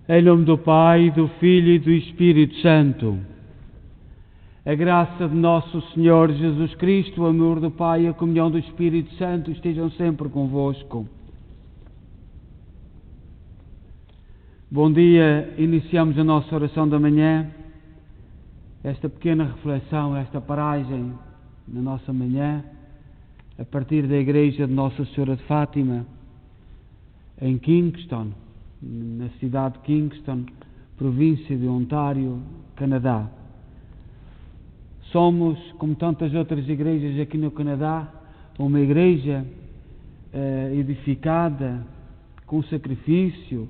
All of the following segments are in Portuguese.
Em nome do Pai, do Filho e do Espírito Santo. A graça de nosso Senhor Jesus Cristo, o amor do Pai e a comunhão do Espírito Santo estejam sempre convosco. Bom dia, iniciamos a nossa oração da manhã, esta pequena reflexão, esta paragem na nossa manhã, a partir da igreja de Nossa Senhora de Fátima, em Kingston, na cidade de Kingston, província de Ontário, Canadá. Somos, como tantas outras igrejas aqui no Canadá, uma igreja edificada com sacrifício,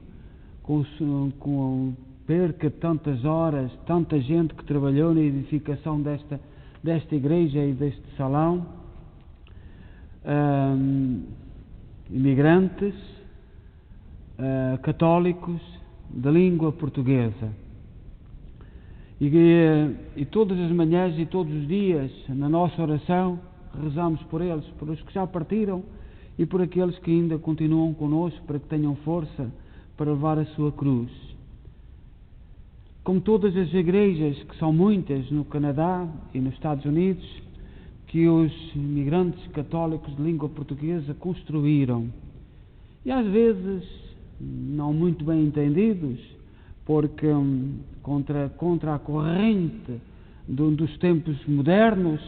com perca de tantas horas, tanta gente que trabalhou na edificação desta igreja e deste salão, imigrantes, católicos de língua portuguesa. E todas as manhãs e todos os dias, na nossa oração, rezamos por eles, por os que já partiram e por aqueles que ainda continuam connosco, para que tenham força para levar a sua cruz. Como todas as igrejas, que são muitas no Canadá e nos Estados Unidos, que os imigrantes católicos de língua portuguesa construíram. E às vezes não muito bem entendidos, porque contra a corrente dos tempos modernos,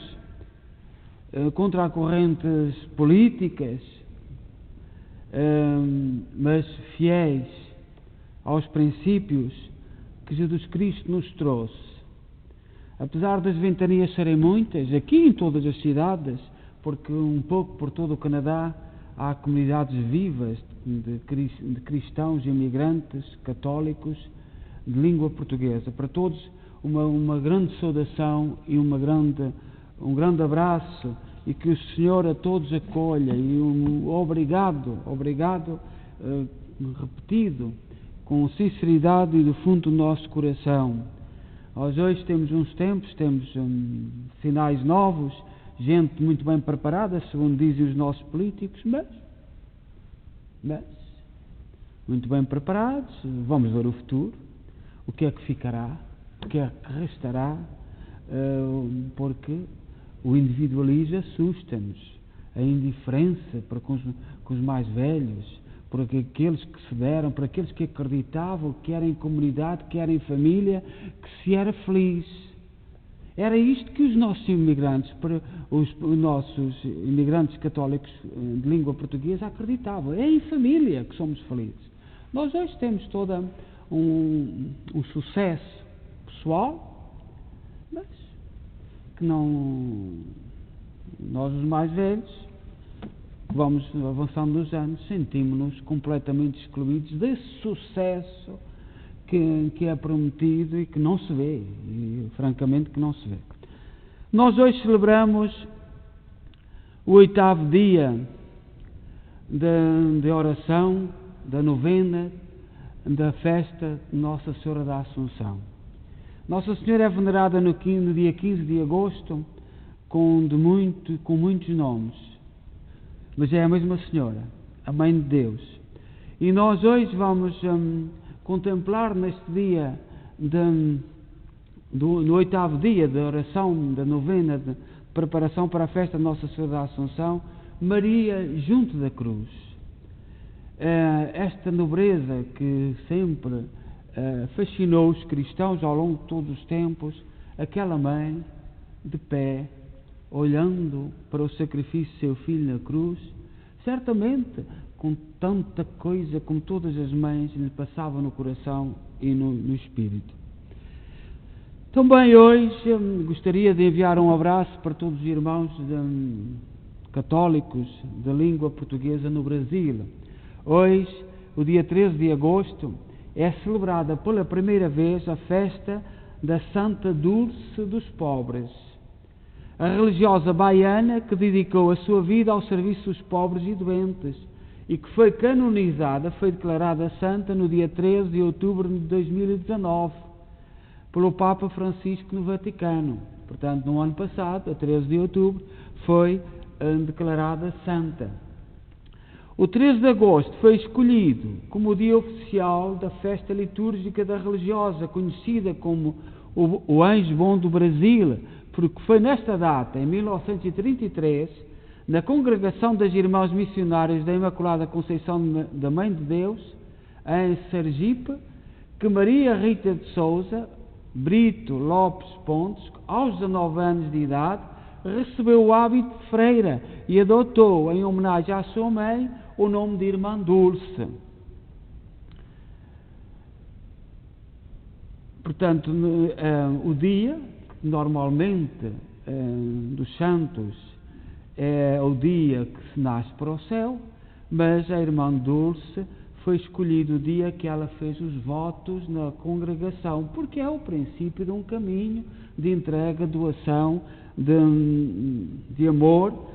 contra as correntes políticas, mas fiéis aos princípios que Jesus Cristo nos trouxe. Apesar das ventanias serem muitas, aqui em todas as cidades, porque um pouco por todo o Canadá há comunidades vivas de cristãos, imigrantes, católicos, de língua portuguesa. Para todos, uma grande saudação e um grande abraço, e que o Senhor a todos acolha, e obrigado, repetido, com sinceridade e do fundo do nosso coração. Nós hoje temos uns tempos, temos sinais novos, gente muito bem preparada, segundo dizem os nossos políticos, mas muito bem preparados. Vamos ver o futuro, o que é que ficará, o que é que restará, porque o individualismo assusta-nos, a indiferença para com os mais velhos, por aqueles que se deram, por aqueles que acreditavam que era em comunidade, que era em família, que se era feliz. Era isto que os nossos imigrantes, os nossos imigrantes católicos de língua portuguesa acreditavam. É em família que somos felizes. Nós hoje temos todo um sucesso pessoal, mas que não... Nós, os mais velhos, que vamos avançando nos anos, sentimos-nos completamente excluídos desse sucesso que é prometido e que não se vê, e francamente que não se vê. Nós hoje celebramos o 8º dia de oração, da novena, da festa de Nossa Senhora da Assunção. Nossa Senhora é venerada no dia 15 de agosto com muitos nomes, mas é a mesma Senhora, a Mãe de Deus. E nós hoje vamos contemplar neste dia, no 8º dia da oração, da novena, de preparação para a festa de Nossa Senhora da Assunção, Maria junto da cruz. Esta nobreza que sempre fascinou os cristãos ao longo de todos os tempos, aquela mãe de pé, olhando para o sacrifício do seu filho na cruz, certamente com tanta coisa como todas as mães lhe passavam no coração e no espírito. Também hoje gostaria de enviar um abraço para todos os irmãos católicos da língua portuguesa no Brasil. Hoje, o dia 13 de agosto, é celebrada pela primeira vez a festa da Santa Dulce dos Pobres, a religiosa baiana que dedicou a sua vida ao serviço dos pobres e doentes, e que foi canonizada, foi declarada santa no dia 13 de outubro de 2019 pelo Papa Francisco no Vaticano. Portanto, no ano passado, a 13 de outubro, foi declarada santa. O 13 de agosto foi escolhido como o dia oficial da festa litúrgica da religiosa, conhecida como o Anjo Bom do Brasil, porque foi nesta data, em 1933, na Congregação das Irmãs Missionárias da Imaculada Conceição da Mãe de Deus, em Sergipe, que Maria Rita de Souza Brito Lopes Pontes, aos 19 anos de idade, recebeu o hábito de freira e adotou, em homenagem à sua mãe, o nome de Irmã Dulce. Portanto, o dia, normalmente, dos santos, é o dia que se nasce para o céu, mas a Irmã Dulce foi escolhido o dia que ela fez os votos na congregação, porque é o princípio de um caminho de entrega, doação, de amor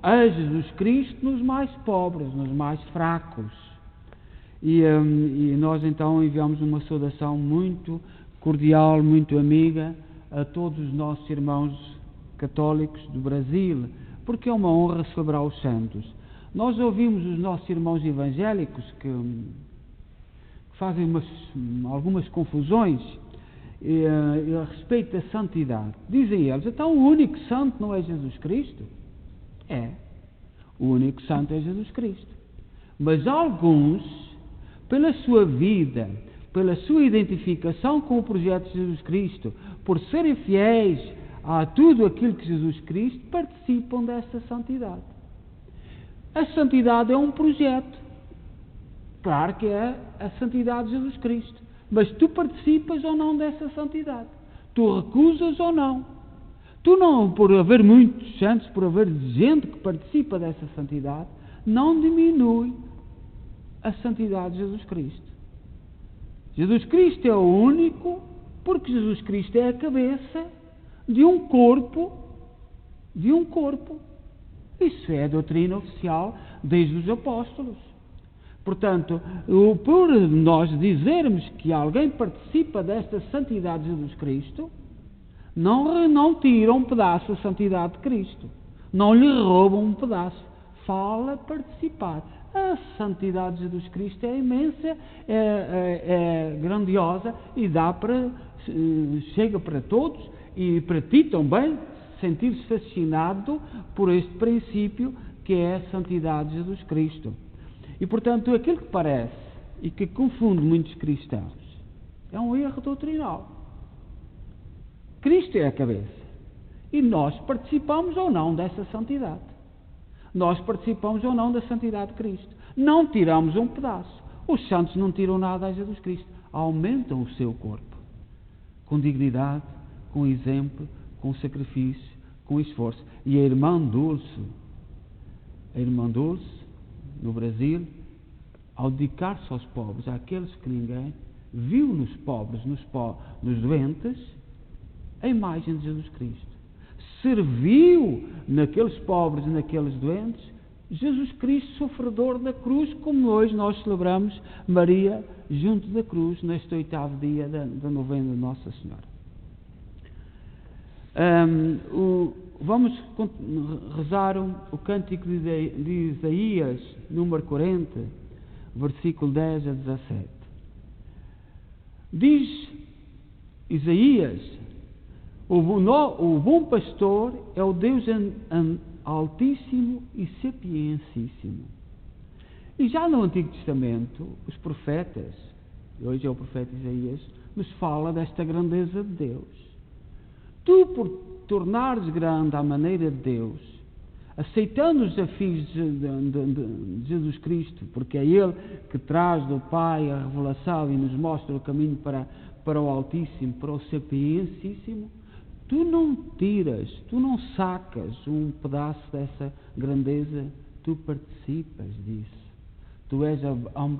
a Jesus Cristo nos mais pobres, nos mais fracos. E nós então enviamos uma saudação muito cordial, muito amiga a todos os nossos irmãos católicos do Brasil, porque é uma honra celebrar os santos. Nós ouvimos os nossos irmãos evangélicos que fazem algumas confusões a respeito da santidade. Dizem eles, então o único santo não é Jesus Cristo? É, o único santo é Jesus Cristo. Mas alguns, pela sua vida, pela sua identificação com o projeto de Jesus Cristo, por serem fiéis a tudo aquilo que Jesus Cristo, participam dessa santidade. A santidade é um projeto. Claro que é a santidade de Jesus Cristo. Mas tu participas ou não dessa santidade? Tu recusas ou não? Tu não, por haver muitos santos, por haver gente que participa dessa santidade, não diminui a santidade de Jesus Cristo. Jesus Cristo é o único, porque Jesus Cristo é a cabeça de um corpo, Isso é a doutrina oficial desde os apóstolos. Portanto, por nós dizermos que alguém participa desta santidade de Jesus Cristo, não tira um pedaço da santidade de Cristo. Não lhe roubam um pedaço. Fala participar. A santidade de Jesus Cristo é imensa, é grandiosa e chega para todos, e para ti também sentir-se fascinado por este princípio que é a santidade de Jesus Cristo. E, portanto, aquilo que parece e que confunde muitos cristãos é um erro doutrinal. Cristo é a cabeça. E nós participamos ou não dessa santidade. Nós participamos ou não da santidade de Cristo. Não tiramos um pedaço. Os santos não tiram nada a Jesus Cristo. Aumentam o seu corpo. Com dignidade, com exemplo, com sacrifício, com esforço. E a Irmã Dulce, no Brasil, ao dedicar-se aos pobres, àqueles que ninguém viu nos pobres, nos doentes, a imagem de Jesus Cristo. Serviu naqueles pobres e naqueles doentes Jesus Cristo sofredor da cruz, como hoje nós celebramos Maria junto da cruz, neste 8º dia da novena de Nossa Senhora. Vamos rezar o cântico de Isaías, número 40, versículo 10 a 17. Diz Isaías: o bom pastor é o Deus altíssimo e sapiencíssimo. E já no Antigo Testamento, os profetas, hoje é o profeta Isaías, nos fala desta grandeza de Deus. Tu, por tornares grande à maneira de Deus, aceitando os desafios de Jesus Cristo, porque é Ele que traz do Pai a revelação e nos mostra o caminho para o Altíssimo, para o Sapiencíssimo, tu não tiras, tu não sacas um pedaço dessa grandeza, tu participas disso. Tu és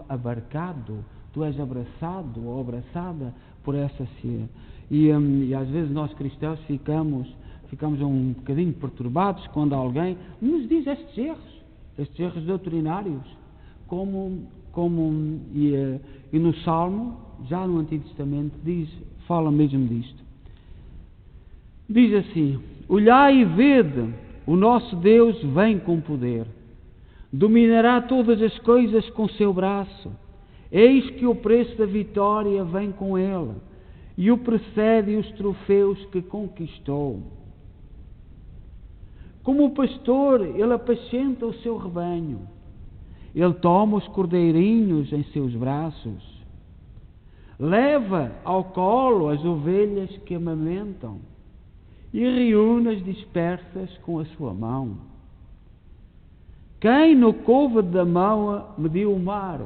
abarcado, tu és abraçado ou abraçada por essa ciência. E às vezes nós cristãos ficamos um bocadinho perturbados quando alguém nos diz estes erros doutrinários, e no Salmo, já no Antigo Testamento, fala mesmo disto. Diz assim: olhai e vede, o nosso Deus vem com poder. dominará todas as coisas com seu braço. Eis que o preço da vitória vem com ele, e o precede os troféus que conquistou. Como o pastor, ele apascenta o seu rebanho. Ele toma os cordeirinhos em seus braços, leva ao colo as ovelhas que amamentam e reúne-as dispersas com a sua mão. Quem no côvado da mão mediu o mar?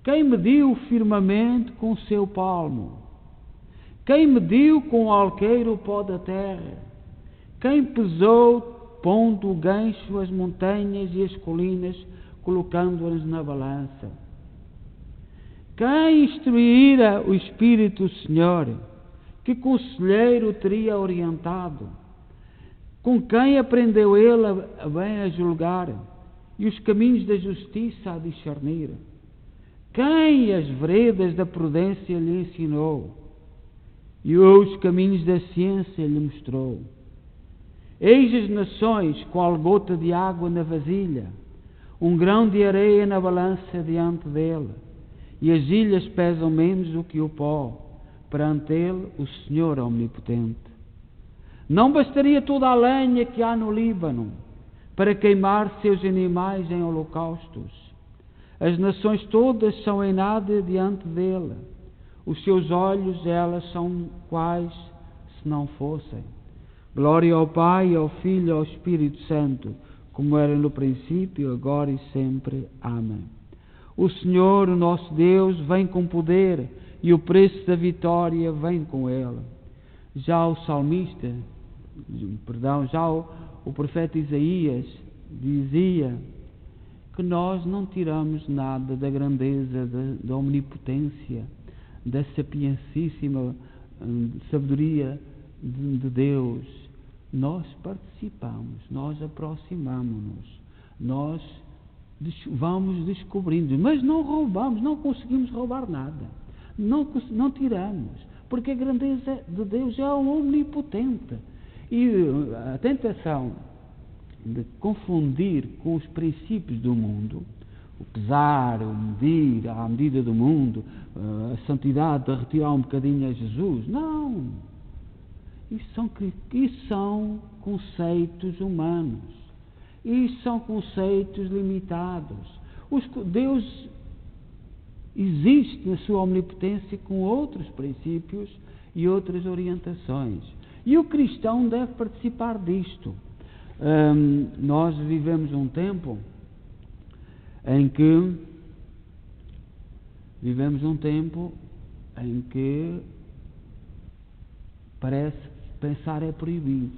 Quem mediu o firmamento com o seu palmo? Quem mediu com o alqueiro o pó da terra? Quem pesou, pondo o gancho as montanhas e as colinas, colocando-as na balança? Quem instruíra o Espírito do Senhor? Que conselheiro teria orientado? Com quem aprendeu ele a bem a julgar e os caminhos da justiça a discernir? Quem as veredas da prudência lhe ensinou e os caminhos da ciência lhe mostrou? Eis as nações, qual gota de água na vasilha, um grão de areia na balança diante dele, e as ilhas pesam menos do que o pó, perante ele o Senhor omnipotente. Não bastaria toda a lenha que há no Líbano para queimar seus animais em holocaustos. As nações todas são em nada diante dele. Os seus olhos, elas são quais se não fossem. Glória ao Pai, ao Filho e ao Espírito Santo, como era no princípio, agora e sempre. Amém. O Senhor, o nosso Deus, vem com poder e o preço da vitória vem com ele. Já o salmista, o profeta Isaías dizia que nós não tiramos nada da grandeza, da omnipotência, da sapiencíssima sabedoria de Deus. Nós participamos, nós aproximamos-nos, nós vamos descobrindo, mas não roubamos, não conseguimos roubar nada, não tiramos, porque a grandeza de Deus é omnipotente. E a tentação de confundir com os princípios do mundo, o pesar, o medir, à medida do mundo, a santidade de retirar um bocadinho a Jesus, não. Isso são conceitos humanos. Isso são conceitos limitados. Deus existe na sua omnipotência com outros princípios e outras orientações. E o cristão deve participar disto. Nós vivemos um tempo em que parece que pensar é proibido.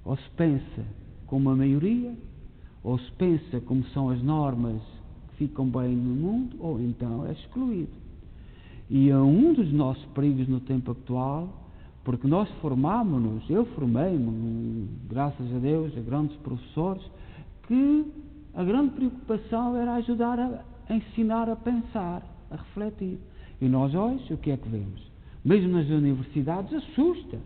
Ou se pensa como a maioria, ou se pensa como são as normas que ficam bem no mundo, ou então é excluído. E é um dos nossos perigos no tempo atual, porque nós formámos-nos, eu formei-me, graças a Deus, a grandes professores, que a grande preocupação era ajudar a ensinar a pensar, a refletir. E nós hoje, o que é que vemos? Mesmo nas universidades, assusta.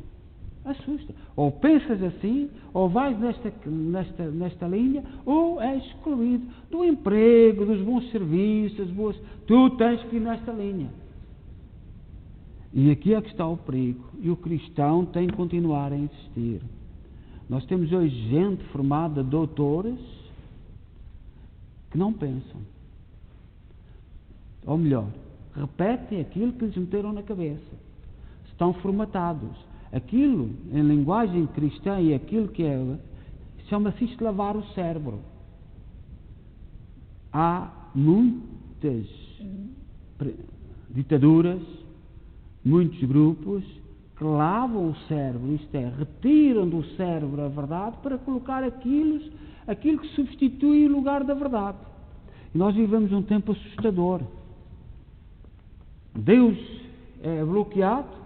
Ou pensas assim, ou vais nesta linha, ou és excluído do emprego, dos bons serviços, tu tens que ir nesta linha. E aqui é que está o perigo. E o cristão tem que continuar a insistir. Nós temos hoje gente formada, doutores, que não pensam. Ou melhor, repetem aquilo que lhes meteram na cabeça. Estão formatados. Aquilo, em linguagem cristã, e aquilo que é, chama-se isto lavar o cérebro. Há muitas ditaduras, muitos grupos que lavam o cérebro, isto é, retiram do cérebro a verdade para colocar aquilo que substitui o lugar da verdade. E nós vivemos um tempo assustador. Deus é bloqueado,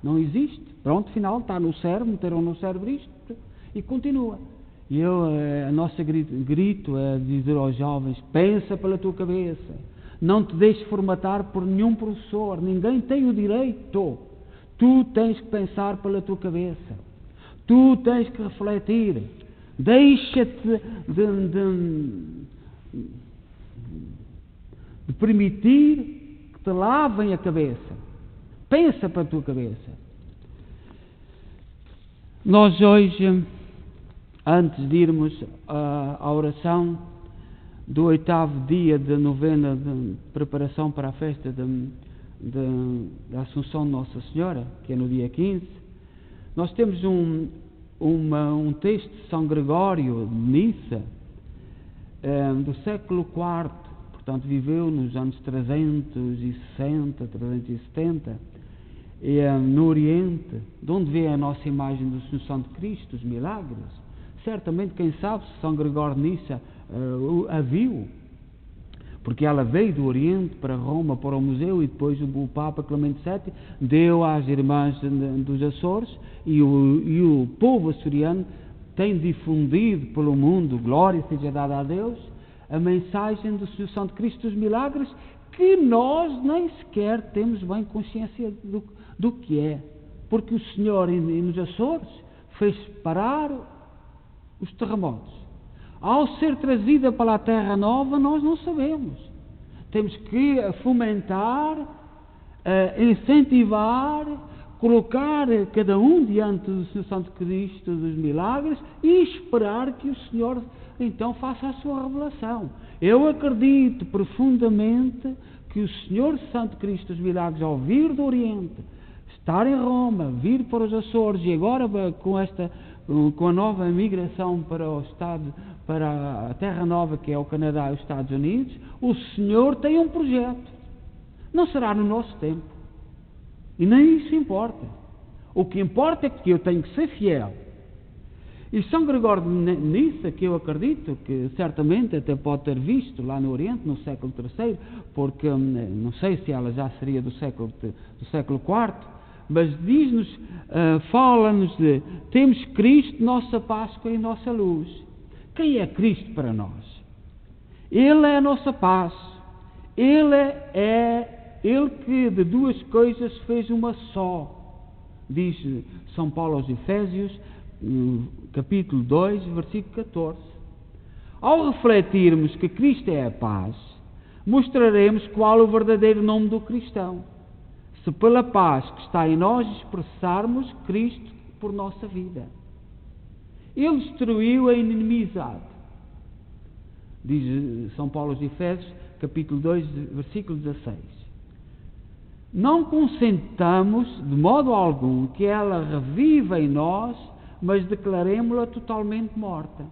não existe, pronto, final, está no cérebro, meteram no cérebro isto e continua. E a nossa grito é dizer aos jovens: pensa pela tua cabeça, não te deixes formatar por nenhum professor, ninguém tem o direito. Tu tens que pensar pela tua cabeça, tu tens que refletir, Deixa-te de permitir que te lavem a cabeça. Pensa para a tua cabeça. Nós hoje, antes de irmos à oração do 8º dia da novena de preparação para a festa da Assunção de Nossa Senhora, que é no dia 15, nós temos um texto de São Gregório de Nissa, do século IV, portanto viveu nos anos 360, 370, no Oriente, de onde vê a nossa imagem da Assunção de Cristo, os milagres. Certamente, quem sabe, se São Gregório de Nissa a viu, porque ela veio do Oriente para Roma, para o museu, e depois o Papa Clemente VII deu às irmãs dos Açores, e o povo açoriano tem difundido pelo mundo, glória seja dada a Deus, a mensagem da Assunção de Cristo, dos milagres, que nós nem sequer temos bem consciência do que é, porque o Senhor nos Açores fez parar os terremotos. Ao ser trazida para a Terra Nova, nós não sabemos. Temos que fomentar, incentivar, colocar cada um diante da Assunção de Cristo, dos milagres, e esperar que o Senhor então faça a sua revelação. Eu acredito profundamente que o Senhor Santo Cristo dos milagres, ao vir do Oriente, estar em Roma, vir para os Açores, e agora com a nova migração para a Terra Nova, que é o Canadá e os Estados Unidos, o Senhor tem um projeto. Não será no nosso tempo. E nem isso importa. O que importa é que eu tenho que ser fiel. E São Gregório de Nissa, que eu acredito que certamente até pode ter visto lá no Oriente, no século III, porque não sei se ela já seria do século IV, mas diz-nos, fala-nos de temos Cristo, nossa Páscoa e nossa luz. Quem é Cristo para nós? Ele é a nossa paz. Ele que de duas coisas fez uma só. Diz São Paulo aos Efésios, capítulo 2, versículo 14. Ao refletirmos que Cristo é a paz, mostraremos qual o verdadeiro nome do cristão. Se pela paz que está em nós expressarmos Cristo por nossa vida. Ele destruiu a inimizade. Diz São Paulo aos Efésios, capítulo 2, versículo 16. Não consentamos de modo algum que ela reviva em nós, mas declaremo-la totalmente morta.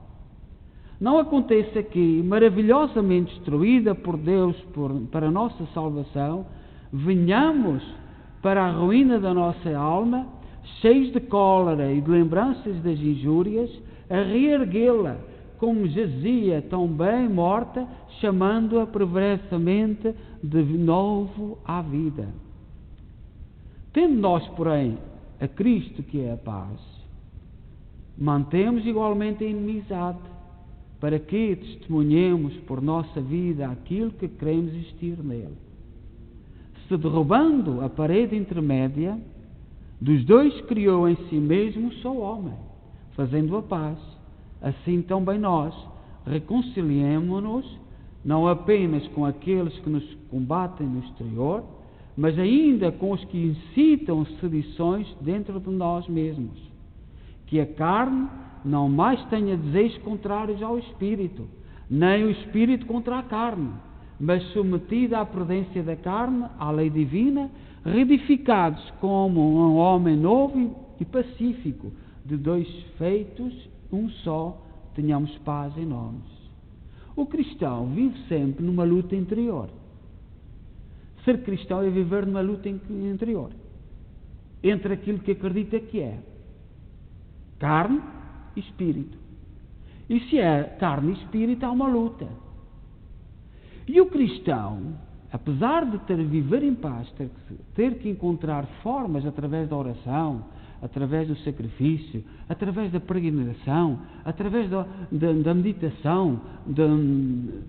Não aconteça que, maravilhosamente destruída por Deus para a nossa salvação, venhamos para a ruína da nossa alma, cheios de cólera e de lembranças das injúrias, a reerguê-la, como jazia tão bem morta, chamando-a perversamente de novo à vida. Tendo nós, porém, a Cristo que é a paz, mantemos igualmente a inimizade, para que testemunhemos por nossa vida aquilo que queremos existir nele. Se derrubando a parede intermédia, dos dois criou em si mesmo um só homem, fazendo a paz. Assim também nós reconciliemo-nos, não apenas com aqueles que nos combatem no exterior, mas ainda com os que incitam sedições dentro de nós mesmos. Que a carne não mais tenha desejos contrários ao Espírito, nem o Espírito contra a carne, mas submetida à prudência da carne, à lei divina, reedificados como um homem novo e pacífico, de dois feitos, um só, tenhamos paz em nós. O cristão vive sempre numa luta interior. Ser cristão é viver numa luta interior, entre aquilo que acredita que é carne e espírito. E se é carne e espírito, há uma luta. E o cristão, apesar de viver em paz, ter que encontrar formas através da oração, através do sacrifício, através da peregrinação, através da meditação,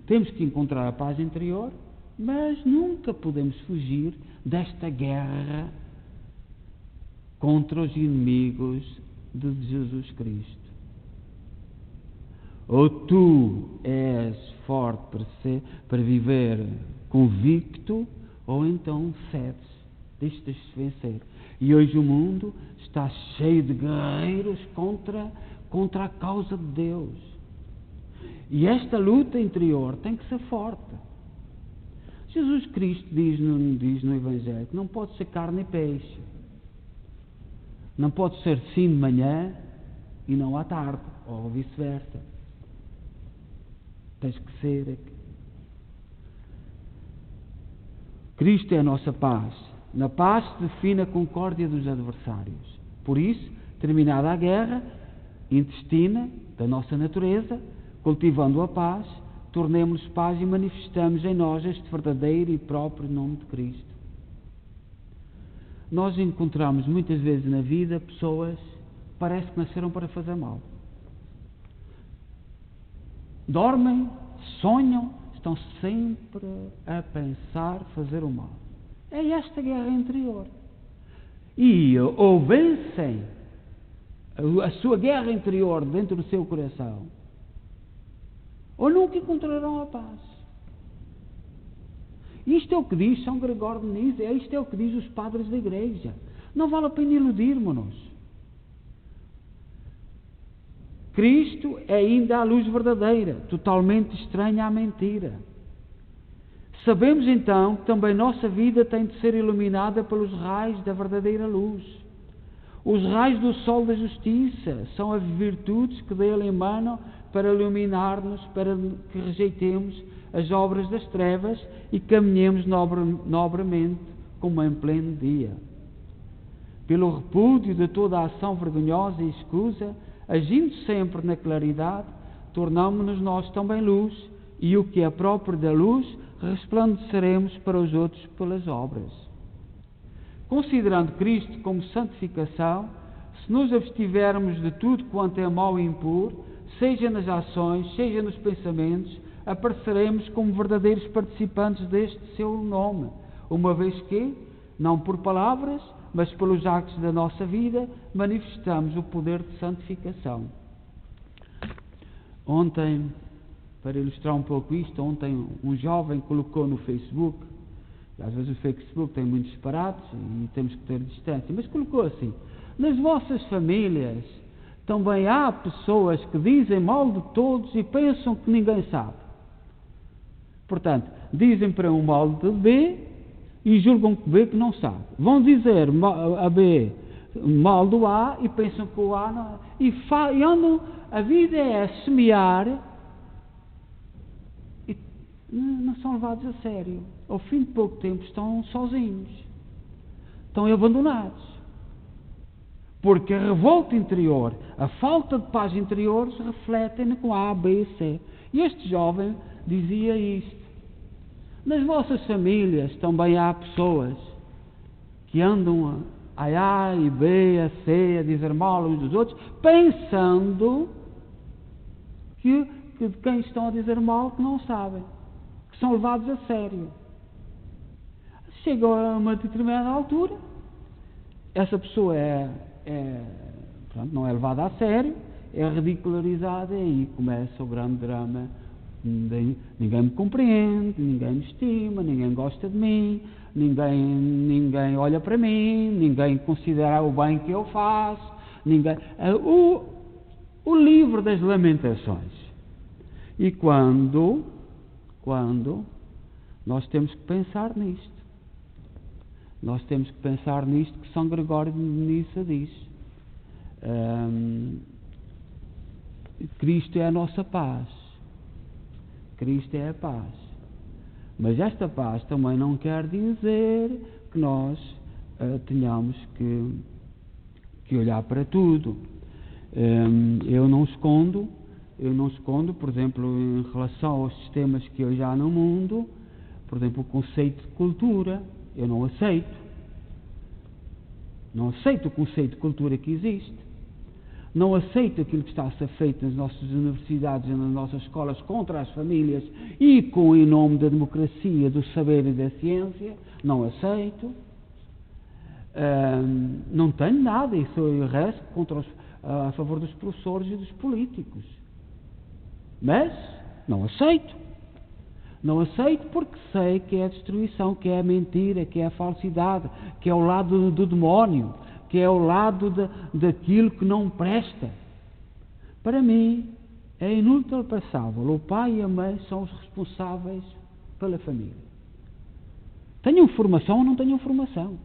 temos que encontrar a paz interior, mas nunca podemos fugir desta guerra contra os inimigos de Jesus Cristo. Ou tu és forte para viver convicto, ou então cedes, deixas-te vencer. E hoje o mundo está cheio de guerreiros contra a causa de Deus. E esta luta interior tem que ser forte. Jesus Cristo diz no Evangelho que não pode ser carne e peixe. Não pode ser sim de manhã e não à tarde, ou vice-versa. Tens que ser. Cristo é a nossa paz. Na paz se define a concórdia dos adversários. Por isso, terminada a guerra intestina da nossa natureza, cultivando a paz, tornemos-nos paz e manifestamos em nós este verdadeiro e próprio nome de Cristo. Nós encontramos muitas vezes na vida pessoas que parece que nasceram para fazer mal. Dormem, sonham, estão sempre a pensar fazer o mal. É esta guerra interior. E ou vencem a sua guerra interior dentro do seu coração, ou nunca encontrarão a paz. Isto é o que diz São Gregório de Nisa, isto é o que diz os padres da Igreja. Não vale a pena iludirmos-nos. Cristo é ainda a luz verdadeira, totalmente estranha à mentira. Sabemos então que também nossa vida tem de ser iluminada pelos raios da verdadeira luz. Os raios do sol da justiça são as virtudes que dele emanam para iluminar-nos, para que rejeitemos as obras das trevas e caminhemos nobremente como em pleno dia. Pelo repúdio de toda a ação vergonhosa e escusa, agindo sempre na claridade, tornamo-nos nós também luz, e o que é próprio da luz, resplandeceremos para os outros pelas obras. Considerando Cristo como santificação, se nos abstivermos de tudo quanto é mau e impuro, seja nas ações, seja nos pensamentos, apareceremos como verdadeiros participantes deste seu nome, uma vez que, não por palavras, mas pelos actos da nossa vida, manifestamos o poder de santificação. Ontem, para ilustrar um pouco isto, ontem um jovem colocou no Facebook, às vezes o Facebook tem muitos disparates e temos que ter distância, mas colocou assim: nas vossas famílias também há pessoas que dizem mal de todos e pensam que ninguém sabe. Portanto, dizem para um mal de B e julgam que B que não sabe. Vão dizer a B mal do A e pensam que o A não. E andam, a vida é a semear e não são levados a sério. Ao fim de pouco tempo estão sozinhos, estão abandonados. Porque a revolta interior, a falta de paz interior se refletem com A, B e C. E este jovem dizia isto: nas vossas famílias também há pessoas que andam a A e B, a C, a dizer mal uns dos outros, pensando que de quem estão a dizer mal que não sabem, que são levados a sério. Chega a uma determinada altura, essa pessoa portanto, não é levada a sério, é ridicularizada, e aí começa o grande drama. Ninguém me compreende, ninguém me estima, ninguém gosta de mim, ninguém olha para mim, ninguém considera o bem que eu faço, o livro das lamentações. E quando nós temos que pensar nisto, que São Gregório de Nissa diz: Cristo é a nossa paz. Cristo é a paz. Mas esta paz também não quer dizer que nós tenhamos que olhar para tudo. Eu não escondo, por exemplo, em relação aos sistemas que hoje há no mundo, por exemplo, o conceito de cultura, eu não aceito. Não aceito o conceito de cultura que existe. Não aceito aquilo que está a ser feito nas nossas universidades e nas nossas escolas contra as famílias e em nome da democracia, do saber e da ciência. Não aceito. Não tenho nada, e sou o resto a favor dos professores e dos políticos. Mas não aceito. Não aceito porque sei que é a destruição, que é a mentira, que é a falsidade, que é o lado do demónio, que é o lado daquilo que não presta. Para mim, é inultrapassável. O pai e a mãe são os responsáveis pela família. Tenham formação ou não tenham formação.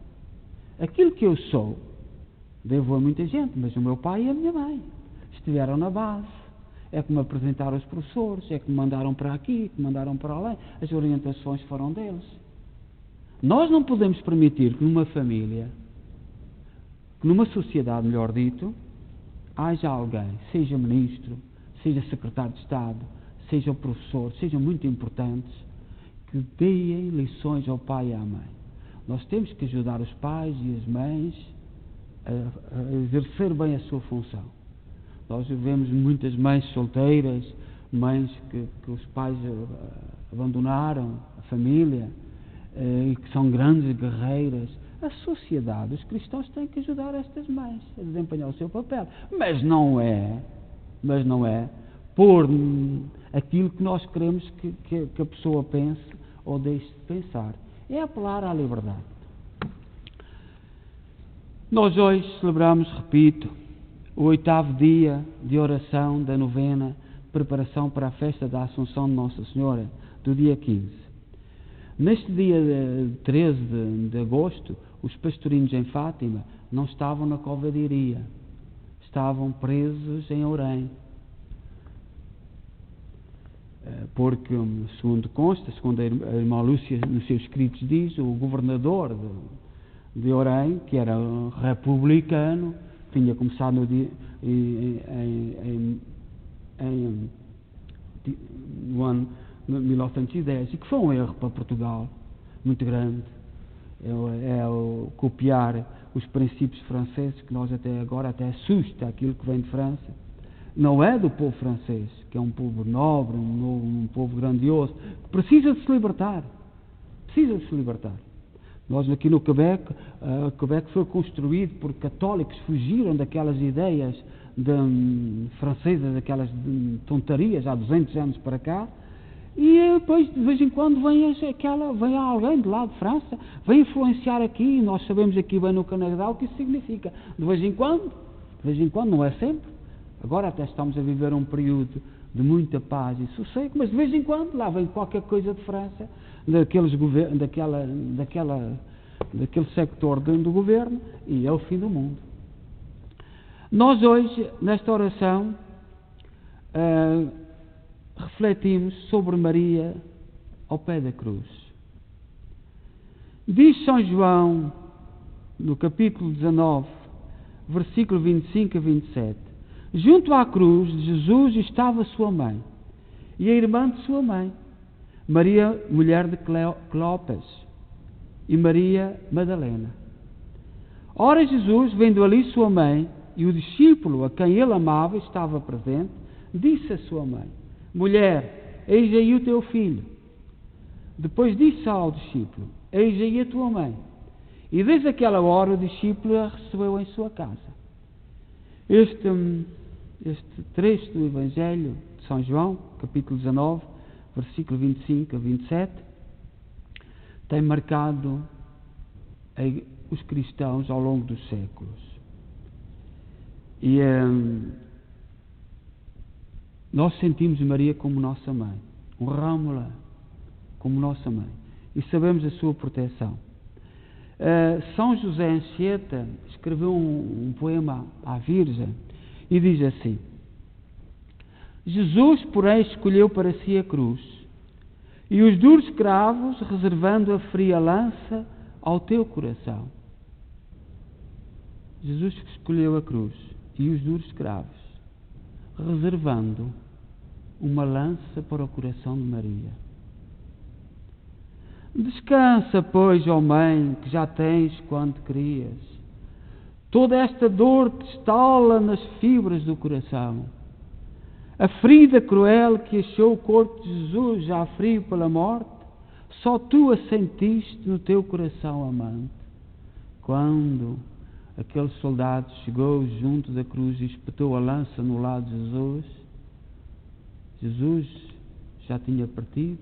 Aquilo que eu sou, devo a muita gente, mas o meu pai e a minha mãe estiveram na base. É que me apresentaram os professores, é que me mandaram para aqui, que me mandaram para lá. As orientações foram deles. Nós não podemos permitir que numa família, que numa sociedade, melhor dito, haja alguém, seja ministro, seja secretário de Estado, seja professor, sejam muito importantes, que deem lições ao pai e à mãe. Nós temos que ajudar os pais e as mães a exercer bem a sua função. Nós vemos muitas mães solteiras, mães que os pais abandonaram, a família, e que são grandes guerreiras. A sociedade, os cristãos têm que ajudar estas mães a desempenhar o seu papel. Mas não é por aquilo que nós queremos que a pessoa pense ou deixe de pensar. É apelar à liberdade. Nós hoje celebramos, repito, o 8º dia de oração da novena, preparação para a festa da Assunção de Nossa Senhora, do dia 15. Neste dia 13 de agosto, os pastorinhos em Fátima não estavam na covadeiria, estavam presos em Orém. Porque, segundo consta, segundo a irmã Lúcia nos seus escritos diz, o governador de Orém, que era republicano, tinha começado no ano 1910, e que foi um erro para Portugal muito grande. É o copiar os princípios franceses, que nós até agora até assusta aquilo que vem de França. Não é do povo francês, que é um povo nobre, um povo grandioso, que precisa de se libertar. Precisa de se libertar. Nós aqui no Quebec, Quebec foi construído por católicos que fugiram daquelas ideias francesas, daquelas tontarias, há 200 anos para cá, e depois de vez em quando vem alguém de lá de França, vem influenciar aqui, nós sabemos aqui bem no Canadá o que isso significa. De vez em quando, não é sempre, agora até estamos a viver um de muita paz e sossego, mas de vez em quando lá vem qualquer coisa de França, daquele sector do governo, e é o fim do mundo. Nós hoje, nesta oração, refletimos sobre Maria ao pé da cruz. Diz São João, no capítulo 19, versículo 25 a 27, junto à cruz de Jesus estava sua mãe e a irmã de sua mãe, Maria, mulher de Cleopas, e Maria Madalena. Ora, Jesus, vendo ali sua mãe e o discípulo a quem ele amava estava presente, disse à sua mãe: mulher, eis aí o teu filho. Depois disse ao discípulo: eis aí a tua mãe. E desde aquela hora o discípulo a recebeu em sua casa. Este trecho do Evangelho de São João, capítulo 19, versículo 25 a 27, tem marcado os cristãos ao longo dos séculos. E nós sentimos Maria como nossa mãe, honramos-la como nossa mãe e sabemos a sua proteção. São José Anchieta escreveu um poema à Virgem e diz assim: Jesus, porém, escolheu para si a cruz e os duros cravos, reservando a fria lança ao teu coração. Jesus escolheu a cruz e os duros cravos, reservando uma lança para o coração de Maria. Descansa, pois, ó mãe, que já tens quanto querias. Toda esta dor te estala nas fibras do coração. A ferida cruel que achou o corpo de Jesus já frio pela morte, só tu a sentiste no teu coração amante. Quando aquele soldado chegou junto da cruz e espetou a lança no lado de Jesus, Jesus já tinha partido,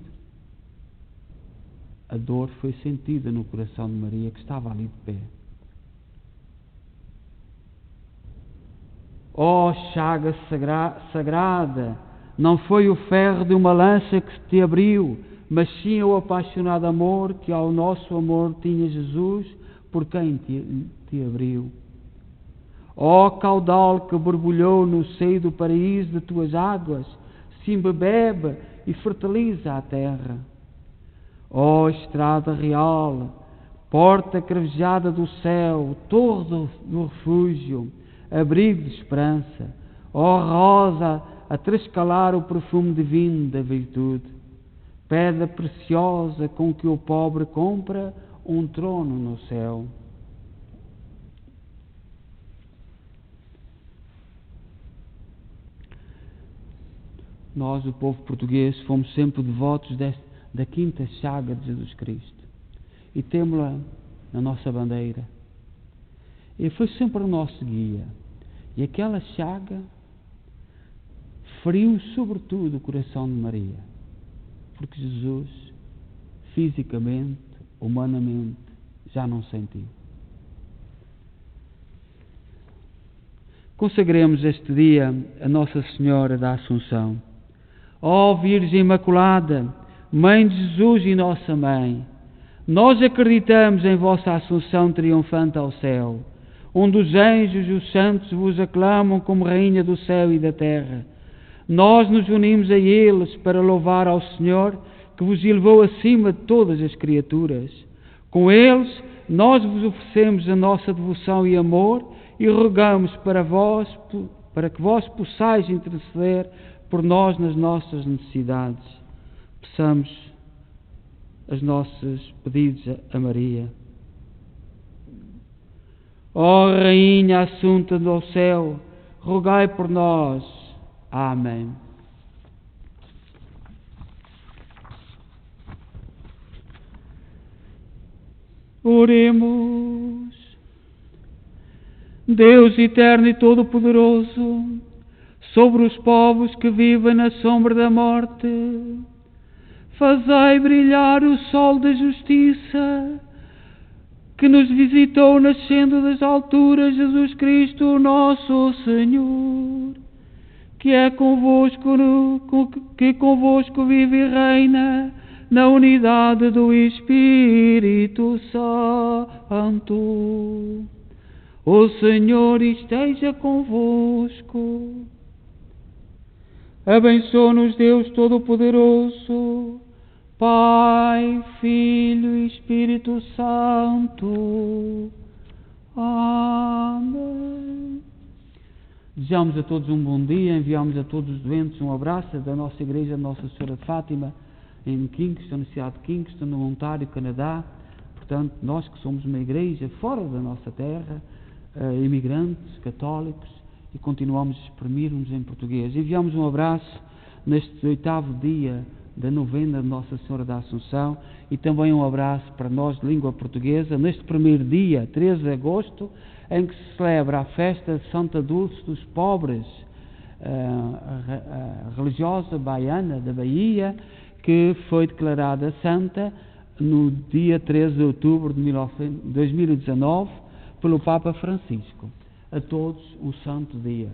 a dor foi sentida no coração de Maria, que estava ali de pé. Ó chaga sagrada, não foi o ferro de uma lança que te abriu, mas sim o apaixonado amor que ao nosso amor tinha Jesus, por quem te abriu. Ó caudal que borbulhou no seio do paraíso de tuas águas, se embebebe e fertiliza a terra. Ó estrada real, porta cravejada do céu, torre do refúgio, abrigo de esperança, ó rosa a trescalar o perfume divino da virtude, pedra preciosa com que o pobre compra um trono no céu. Nós, o povo português, fomos sempre devotos da quinta chaga de Jesus Cristo e temos-la na nossa bandeira. Ele foi sempre o nosso guia. E aquela chaga feriu sobretudo o coração de Maria, porque Jesus, fisicamente, humanamente, já não sentiu. Consagremos este dia a Nossa Senhora da Assunção. Ó Virgem Imaculada, Mãe de Jesus e Nossa Mãe, nós acreditamos em vossa Assunção triunfante ao céu, onde os anjos e os santos vos aclamam como Rainha do céu e da terra. Nós nos unimos a eles para louvar ao Senhor, que vos elevou acima de todas as criaturas. Com eles, nós vos oferecemos a nossa devoção e amor e rogamos para que vós possais interceder por nós nas nossas necessidades. Peçamos os nossos pedidos a Maria. Ó Rainha Assunta do céu, rogai por nós. Amém. Oremos. Deus eterno e todo-poderoso, sobre os povos que vivem na sombra da morte, fazei brilhar o sol da justiça, que nos visitou nascendo das alturas, Jesus Cristo, o nosso Senhor, que é convosco vive e reina na unidade do Espírito Santo. O Senhor esteja convosco. Abençoe-nos Deus Todo-Poderoso, Pai, Filho e Espírito Santo. Amém. Desejamos a todos um bom dia, enviamos a todos os doentes um abraço da nossa Igreja Nossa Senhora de Fátima, em Kingston, na cidade de Kingston, no Ontário, Canadá. Portanto, nós que somos uma igreja fora da nossa terra, imigrantes, católicos, e continuamos a exprimir-nos em português. Enviamos um abraço neste 8º dia da novena de Nossa Senhora da Assunção e também um abraço para nós de língua portuguesa neste primeiro dia, 13 de agosto, em que se celebra a festa de Santa Dulce dos Pobres, a religiosa baiana da Bahia, que foi declarada santa no dia 13 de outubro de 2019 pelo Papa Francisco. A todos um santo dia.